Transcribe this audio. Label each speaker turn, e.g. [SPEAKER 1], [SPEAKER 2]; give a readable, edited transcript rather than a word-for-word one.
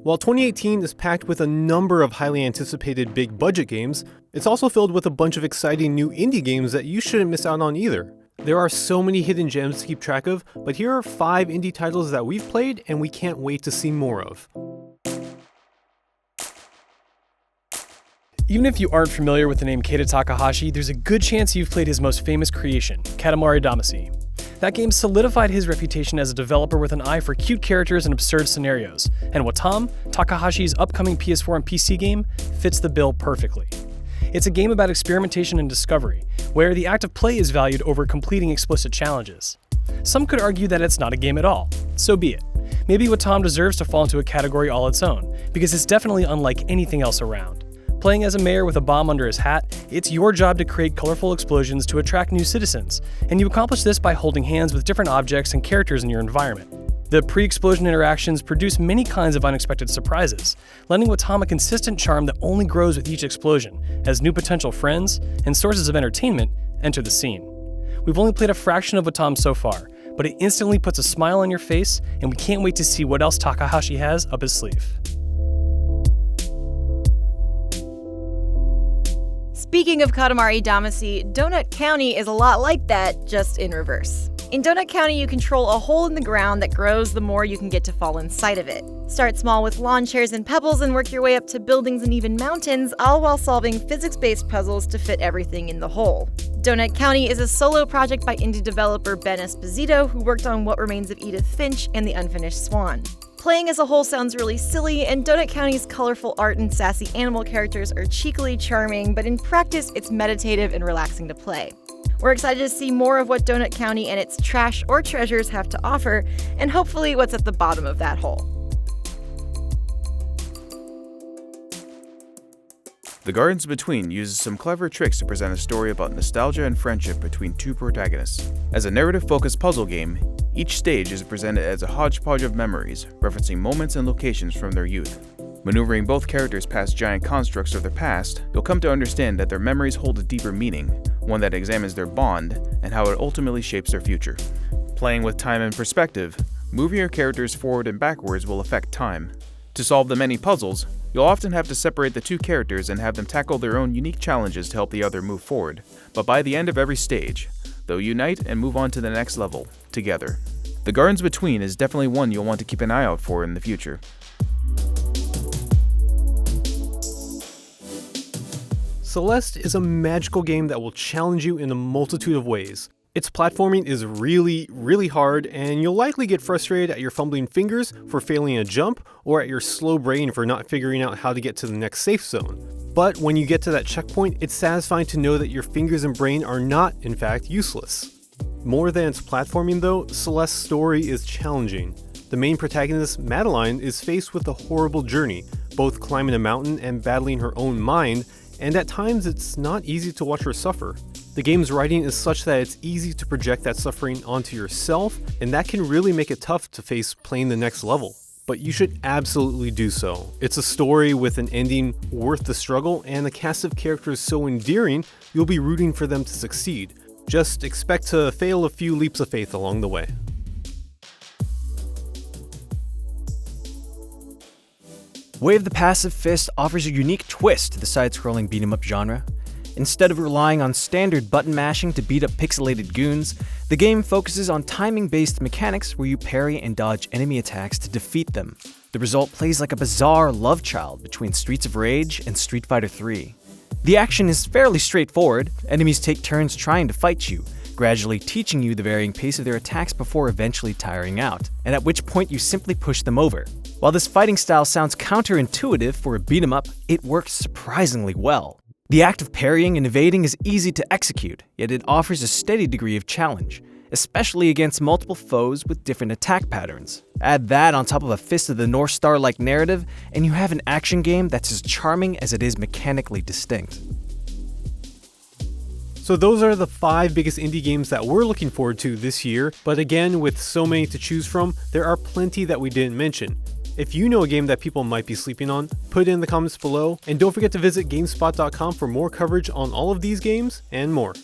[SPEAKER 1] While 2018 is packed with a number of highly anticipated big budget games, it's also filled with a bunch of exciting new indie games that you shouldn't miss out on either. There are so many hidden gems to keep track of, but here are 5 indie titles that we've played and we can't wait to see more of.
[SPEAKER 2] Even if you aren't familiar with the name Keita Takahashi, there's a good chance you've played his most famous creation, Katamari Damacy. That game solidified his reputation as a developer with an eye for cute characters and absurd scenarios, and Watam, Takahashi's upcoming PS4 and PC game, fits the bill perfectly. It's a game about experimentation and discovery, where the act of play is valued over completing explicit challenges. Some could argue that it's not a game at all. So be it. Maybe Watam deserves to fall into a category all its own, because it's definitely unlike anything else around. Playing as a mayor with a bomb under his hat, it's your job to create colorful explosions to attract new citizens, and you accomplish this by holding hands with different objects and characters in your environment. The pre-explosion interactions produce many kinds of unexpected surprises, lending Watam a consistent charm that only grows with each explosion, as new potential friends and sources of entertainment enter the scene. We've only played a fraction of Watam so far, but it instantly puts a smile on your face, and we can't wait to see what else Takahashi has up his sleeve.
[SPEAKER 3] Speaking of Katamari Damacy, Donut County is a lot like that, just in reverse. In Donut County, you control a hole in the ground that grows the more you can get to fall inside of it. Start small with lawn chairs and pebbles and work your way up to buildings and even mountains, all while solving physics-based puzzles to fit everything in the hole. Donut County is a solo project by indie developer Ben Esposito, who worked on What Remains of Edith Finch and The Unfinished Swan. Playing as a whole sounds really silly, and Donut County's colorful art and sassy animal characters are cheekily charming, but in practice, it's meditative and relaxing to play. We're excited to see more of what Donut County and its trash or treasures have to offer, and hopefully what's at the bottom of that hole.
[SPEAKER 4] The Gardens Between uses some clever tricks to present a story about nostalgia and friendship between two protagonists. As a narrative-focused puzzle game, each stage is presented as a hodgepodge of memories, referencing moments and locations from their youth. Maneuvering both characters past giant constructs of their past, you'll come to understand that their memories hold a deeper meaning, one that examines their bond and how it ultimately shapes their future. Playing with time and perspective, moving your characters forward and backwards will affect time. To solve the many puzzles, you'll often have to separate the two characters and have them tackle their own unique challenges to help the other move forward. But by the end of every stage, they'll unite and move on to the next level, together. The Gardens Between is definitely one you'll want to keep an eye out for in the future.
[SPEAKER 1] Celeste is a magical game that will challenge you in a multitude of ways. Its platforming is really hard, and you'll likely get frustrated at your fumbling fingers for failing a jump, or at your slow brain for not figuring out how to get to the next safe zone. But when you get to that checkpoint, it's satisfying to know that your fingers and brain are not, in fact, useless. More than its platforming though, Celeste's story is challenging. The main protagonist, Madeline, is faced with a horrible journey, both climbing a mountain and battling her own mind, and at times it's not easy to watch her suffer. The game's writing is such that it's easy to project that suffering onto yourself, and that can really make it tough to face playing the next level. But you should absolutely do so. It's a story with an ending worth the struggle, and a cast of characters so endearing, you'll be rooting for them to succeed. Just expect to fail a few leaps of faith along the way.
[SPEAKER 5] Way of the Passive Fist offers a unique twist to the side-scrolling beat-em-up genre. Instead of relying on standard button mashing to beat up pixelated goons, the game focuses on timing-based mechanics where you parry and dodge enemy attacks to defeat them. The result plays like a bizarre love child between Streets of Rage and Street Fighter 3. The action is fairly straightforward. Enemies take turns trying to fight you, gradually teaching you the varying pace of their attacks before eventually tiring out, and at which point you simply push them over. While this fighting style sounds counterintuitive for a beat-em-up, it works surprisingly well. The act of parrying and evading is easy to execute, yet it offers a steady degree of challenge, especially against multiple foes with different attack patterns. Add that on top of a Fist of the North Star-like narrative, and you have an action game that's as charming as it is mechanically distinct.
[SPEAKER 1] So those are the 5 biggest indie games that we're looking forward to this year, but again, with so many to choose from, there are plenty that we didn't mention. If you know a game that people might be sleeping on, put it in the comments below, and don't forget to visit GameSpot.com for more coverage on all of these games and more.